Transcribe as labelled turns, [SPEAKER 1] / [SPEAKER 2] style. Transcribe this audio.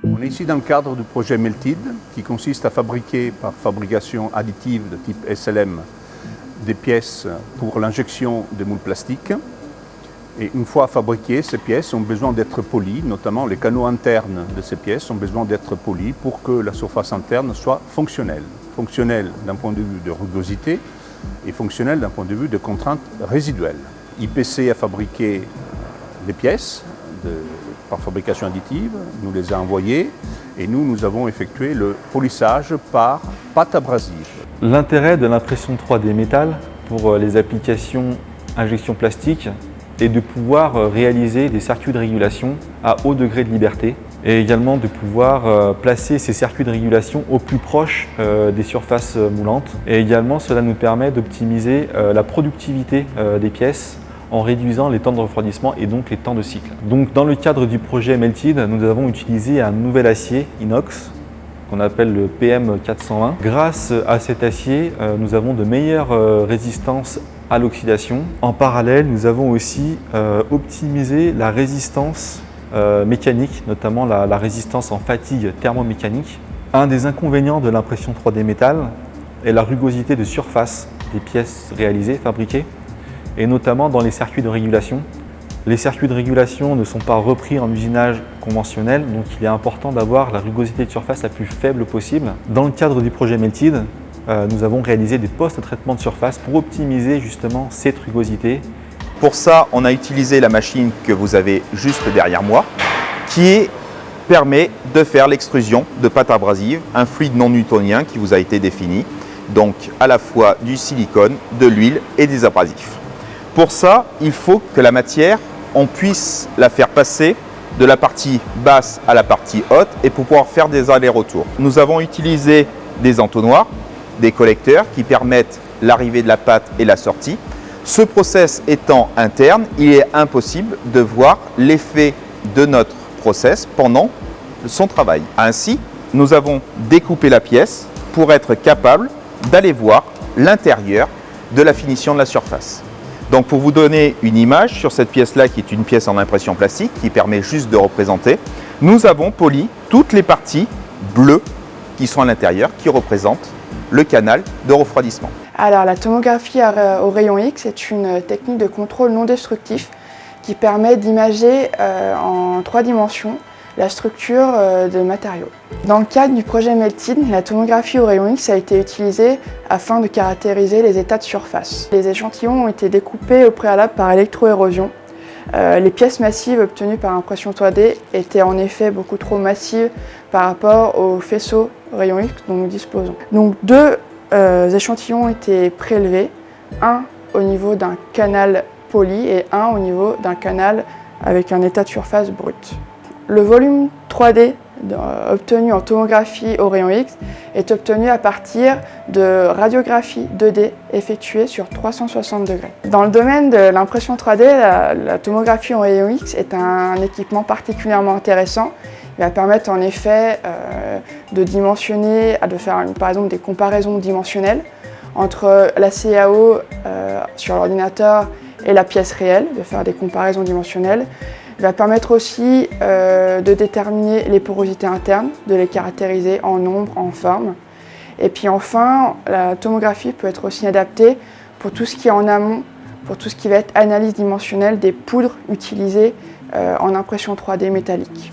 [SPEAKER 1] On est ici dans le cadre du projet Melted, qui consiste à fabriquer par fabrication additive de type SLM des pièces pour l'injection des moules plastiques. Et une fois fabriquées, ces pièces ont besoin d'être polies, notamment les canaux internes de ces pièces ont besoin d'être polis pour que la surface interne soit fonctionnelle. Fonctionnelle d'un point de vue de rugosité et fonctionnelle d'un point de vue de contrainte résiduelle. IPC a fabriqué les pièces par fabrication additive, nous les a envoyées et nous avons effectué le polissage par pâte abrasive.
[SPEAKER 2] L'intérêt de l'impression 3D métal pour les applications injection plastique est de pouvoir réaliser des circuits de régulation à haut degré de liberté et également de pouvoir placer ces circuits de régulation au plus proche des surfaces moulantes. Et également, cela nous permet d'optimiser la productivité des pièces en réduisant les temps de refroidissement et donc les temps de cycle. Donc, dans le cadre du projet Melted, nous avons utilisé un nouvel acier inox qu'on appelle le PM420. Grâce à cet acier, nous avons de meilleures résistances à l'oxydation. En parallèle, nous avons aussi optimisé la résistance mécanique, notamment la résistance en fatigue thermomécanique. Un des inconvénients de l'impression 3D métal est la rugosité de surface des pièces réalisées, fabriquées, et notamment dans les circuits de régulation. Les circuits de régulation ne sont pas repris en usinage conventionnel, donc il est important d'avoir la rugosité de surface la plus faible possible. Dans le cadre du projet Melted, nous avons réalisé des postes de traitement de surface pour optimiser justement cette rugosité.
[SPEAKER 3] Pour ça, on a utilisé la machine que vous avez juste derrière moi, qui permet de faire l'extrusion de pâte abrasive, un fluide non newtonien qui vous a été défini, donc à la fois du silicone, de l'huile et des abrasifs. Pour ça, il faut que la matière, on puisse la faire passer de la partie basse à la partie haute et pour pouvoir faire des allers-retours. Nous avons utilisé des entonnoirs, des collecteurs qui permettent l'arrivée de la pâte et la sortie. Ce process étant interne, il est impossible de voir l'effet de notre process pendant son travail. Ainsi, nous avons découpé la pièce pour être capable d'aller voir l'intérieur de la finition de la surface. Donc pour vous donner une image sur cette pièce-là qui est une pièce en impression plastique qui permet juste de représenter, nous avons poli toutes les parties bleues qui sont à l'intérieur qui représentent le canal de refroidissement.
[SPEAKER 4] Alors la tomographie au rayon X est une technique de contrôle non destructif qui permet d'imager en 3 dimensions la structure de matériaux. Dans le cadre du projet Melted, la tomographie au rayon X a été utilisée afin de caractériser les états de surface. Les échantillons ont été découpés au préalable par électroérosion. Les pièces massives obtenues par impression 3D étaient en effet beaucoup trop massives par rapport aux faisceaux rayon X dont nous disposons. Donc 2 échantillons ont été prélevés, un au niveau d'un canal poli et un au niveau d'un canal avec un état de surface brut. Le volume 3D obtenu en tomographie au rayon X est obtenu à partir de radiographie 2D effectuée sur 360 degrés. Dans le domaine de l'impression 3D, la tomographie au rayon X est un équipement particulièrement intéressant. Il va permettre en effet de dimensionner, de faire par exemple des comparaisons dimensionnelles entre la CAO sur l'ordinateur et la pièce réelle, de faire des comparaisons dimensionnelles. Il va permettre aussi de déterminer les porosités internes, de les caractériser en nombre, en forme. Et puis enfin, la tomographie peut être aussi adaptée pour tout ce qui est en amont, pour tout ce qui va être analyse dimensionnelle des poudres utilisées en impression 3D métallique.